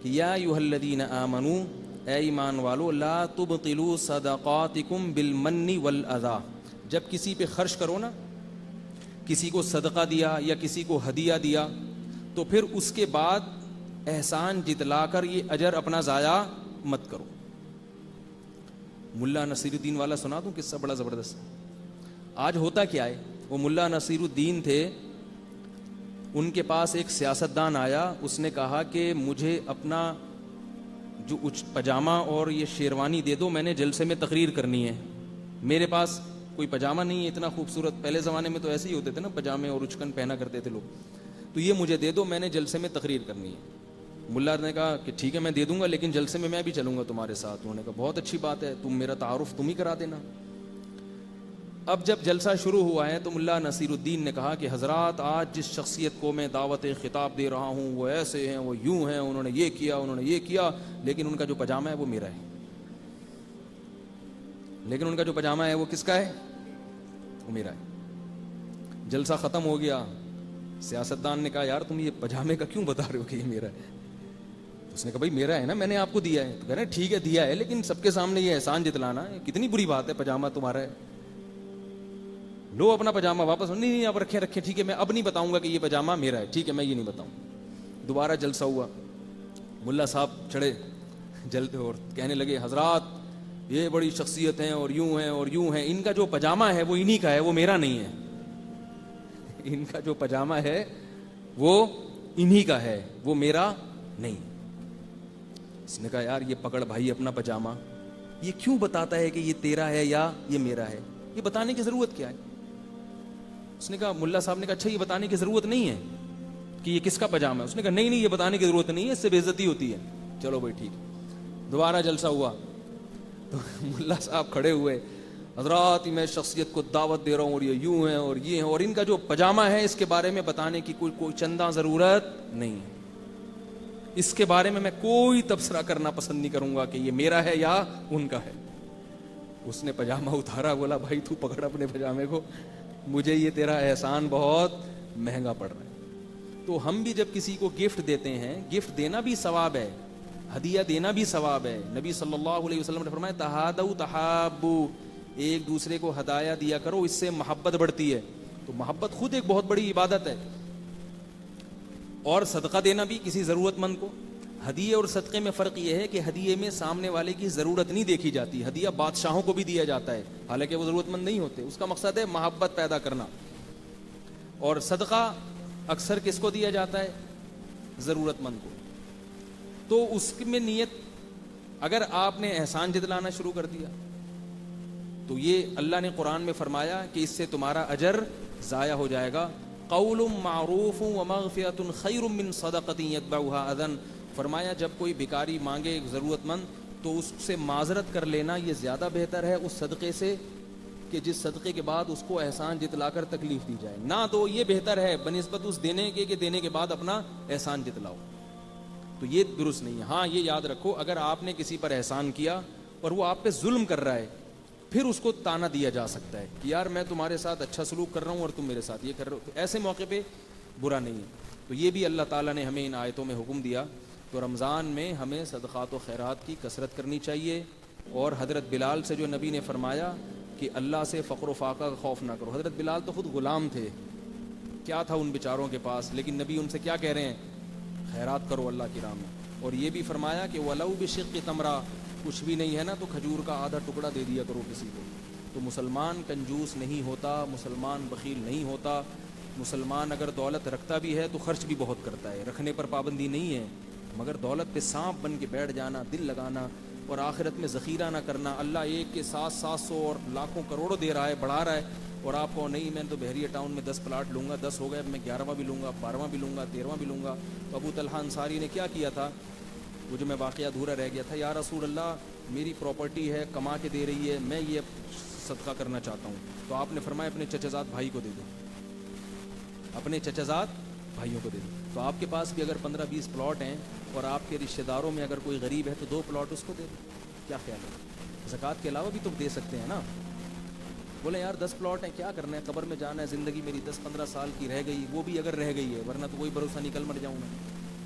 کہ یا ایھا الذین آمنو، اے ایمان والو، لا تبطلوا صدقاتکم بالمن والاذی، جب کسی پہ خرچ کرو نا، کسی کو صدقہ دیا یا کسی کو ہدیہ دیا، تو پھر اس کے بعد احسان جتلا کر یہ اجر اپنا ضائع مت کرو۔ ملا نصیر الدین والا سنا دوں قصہ بڑا زبردست۔ آج ہوتا کیا ہے، وہ ملا نصیر الدین تھے، ان کے پاس ایک سیاستدان آیا، اس نے کہا کہ مجھے اپنا جو پجامہ اور یہ شیروانی دے دو، میں نے جلسے میں تقریر کرنی ہے، میرے پاس کوئی پجامہ نہیں ہے اتنا خوبصورت، پہلے زمانے میں تو ایسے ہی ہوتے تھے نا، پجامے اور اچکن پہنا کرتے تھے لوگ، تو یہ مجھے دے دو، میں نے جلسے میں تقریر کرنی ہے۔ ملا نے کہا کہ ٹھیک ہے میں دے دوں گا، لیکن جلسے میں بھی چلوں گا تمہارے ساتھ۔ انہوں نے کہا بہت اچھی بات ہے، تم میرا تعارف تم ہی کرا دینا۔ اب جب جلسہ شروع ہوا ہے تو ملا نصیر الدین نے کہا کہ حضرات، آج جس شخصیت کو میں دعوت خطاب دے رہا ہوں وہ ایسے ہیں، وہ یوں ہیں، انہوں نے یہ کیا، انہوں نے یہ کیا، لیکن ان کا جو پجامہ ہے وہ میرا ہے، لیکن ان کا جو پجامہ ہے وہ کس کا ہے؟ وہ میرا ہے۔ جلسہ ختم ہو گیا، سیاستدان نے کہا یار تم یہ پجامے کا کیوں بتا رہے ہو کہ یہ میرا ہے؟ اس نے کہا بھائی میرا ہے نا، میں نے آپ کو دیا ہے۔ تو کہہ رہے ہیں ٹھیک ہے دیا ہے، لیکن سب کے سامنے یہ احسان جتلانا ہے، کتنی بری بات ہے، پجامہ تمہارا ہے، لو اپنا پجامہ واپس۔ نہیں اب رکھے ٹھیک ہے، میں اب نہیں بتاؤں گا کہ یہ پجامہ میرا ہے، ٹھیک ہے میں یہ نہیں بتاؤں۔ دوبارہ جلسہ ہوا، ملا صاحب چڑھے جلتے اور کہنے لگے حضرات یہ بڑی شخصیت ہیں اور یوں ہیں اور یوں ہیں، ان کا جو پجامہ ہے وہ انہی کا ہے، وہ میرا نہیں ہے، ان کا جو پجامہ ہے وہ انہی کا ہے، وہ میرا نہیں۔ اس نے کہا یار یہ پکڑ بھائی اپنا پجامہ، یہ کیوں بتاتا ہے کہ یہ تیرا ہے یا یہ میرا ہے؟ یہ بتانے کی ضرورت کیا ہے؟ اس نے کہا، ملا صاحب نے کہا اچھا یہ بتانے کی ضرورت نہیں ہے کہ یہ کس کا پجامہ ہے؟ اس نے کہا نہیں یہ بتانے کی ضرورت نہیں ہے، اس سے بے عزتی ہوتی ہے۔ چلو بھائی ٹھیک۔ دوبارہ جلسہ ہوا تو ملا صاحب کھڑے ہوئے، حضرات میں شخصیت کو دعوت دے رہا ہوں اور یہ یوں ہیں اور یہ ہیں، اور ان کا جو پجامہ ہے اس کے بارے میں بتانے کی کوئی چندہ ضرورت نہیں ہے، اس کے بارے میں کوئی تبصرہ کرنا پسند نہیں کروں گا کہ یہ میرا ہے یا ان کا ہے۔ اس نے پجامہ اتارا، بولا بھائی تو پکڑ اپنے پجامے کو، مجھے یہ تیرا احسان بہت مہنگا پڑ رہا ہے۔ تو ہم بھی جب کسی کو گفٹ دیتے ہیں، گفٹ دینا بھی ثواب ہے، ہدیہ دینا بھی ثواب ہے۔ نبی صلی اللہ علیہ وسلم نے فرمایا تہادوا تحابوا، ایک دوسرے کو ہدایہ دیا کرو، اس سے محبت بڑھتی ہے۔ تو محبت خود ایک بہت بڑی عبادت ہے۔ اور صدقہ دینا بھی کسی ضرورت مند کو۔ ہدیے اور صدقے میں فرق یہ ہے کہ ہدیے میں سامنے والے کی ضرورت نہیں دیکھی جاتی، ہدیہ بادشاہوں کو بھی دیا جاتا ہے حالانکہ وہ ضرورت مند نہیں ہوتے، اس کا مقصد ہے محبت پیدا کرنا۔ اور صدقہ اکثر کس کو دیا جاتا ہے؟ ضرورت مند کو۔ تو اس میں نیت، اگر آپ نے احسان جتلانا شروع کر دیا تو یہ اللہ نے قرآن میں فرمایا کہ اس سے تمہارا اجر ضائع ہو جائے گا۔ قول معروف ومغفرۃ خیر من صدقۃ یتبعها اذى، فرمایا جب کوئی بھکاری مانگے ضرورت مند تو اس سے معذرت کر لینا یہ زیادہ بہتر ہے اس صدقے سے کہ جس صدقے کے بعد اس کو احسان جتلا کر تکلیف دی جائے، نہ تو یہ بہتر ہے بنسبت اس دینے کے کہ دینے کے بعد اپنا احسان جتلاؤ، تو یہ درست نہیں ہے۔ ہاں یہ یاد رکھو، اگر آپ نے کسی پر احسان کیا اور وہ آپ پہ ظلم کر رہا ہے پھر اس کو تانا دیا جا سکتا ہے کہ یار میں تمہارے ساتھ اچھا سلوک کر رہا ہوں اور تم میرے ساتھ یہ کر رہے ہو، تو ایسے موقع پہ برا نہیں ہے۔ تو یہ بھی اللہ تعالیٰ نے ہمیں ان آیتوں میں حکم دیا۔ تو رمضان میں ہمیں صدقات و خیرات کی کثرت کرنی چاہیے، اور حضرت بلال سے جو نبی نے فرمایا کہ اللہ سے فقر و فاقہ کا خوف نہ کرو، حضرت بلال تو خود غلام تھے، کیا تھا ان بیچاروں کے پاس، لیکن نبی ان سے کیا کہہ رہے ہیں؟ خیرات کرو اللہ کی راہ میں۔ اور یہ بھی فرمایا کہ وَلَوْ بِشِقِّ تَمْرَةٍ، کچھ بھی نہیں ہے نا تو کھجور کا آدھا ٹکڑا دے دیا کرو کسی کو۔ تو مسلمان کنجوس نہیں ہوتا، مسلمان بخیل نہیں ہوتا، مسلمان اگر دولت رکھتا بھی ہے تو خرچ بھی بہت کرتا ہے، رکھنے پر پابندی نہیں ہے، مگر دولت پہ سانپ بن کے بیٹھ جانا، دل لگانا اور آخرت میں ذخیرہ نہ کرنا۔ اللہ ایک کے 700 اور لاکھوں کروڑوں دے رہا ہے، بڑھا رہا ہے، اور آپ کو نہیں میں تو بحریہ ٹاؤن میں 10 پلاٹ لوں گا، 10 ہو گئے، اب میں 11واں بھی لوں گا، 12واں بھی لوں گا، 13واں بھی لوں گا۔ تو ابو طلحہ انصاری نے کیا کیا تھا، وہ جو میں واقعہ ادھورا رہ گیا تھا، یا رسول اللہ میری پراپرٹی ہے، کما کے دے رہی ہے، میں یہ صدقہ کرنا چاہتا ہوں۔ تو آپ نے فرمایا اپنے چچا زاد بھائی کو دے دو، اپنے چچا زاد بھائیوں کو دے دو۔ تو آپ کے پاس بھی اگر 15-20 پلاٹ ہیں اور آپ کے رشتہ داروں میں اگر کوئی غریب ہے تو 2 پلاٹ اس کو دے دو، کیا خیال ہے؟ زکوٰۃ کے علاوہ بھی تو دے سکتے ہیں نا۔ بولے یار 10 پلاٹ ہیں، کیا کرنا ہے، قبر میں جانا ہے، زندگی میری 10-15 سال کی رہ گئی، وہ بھی اگر رہ گئی ہے، ورنہ تو کوئی بھروسہ نہیں، کل مر جاؤں میں۔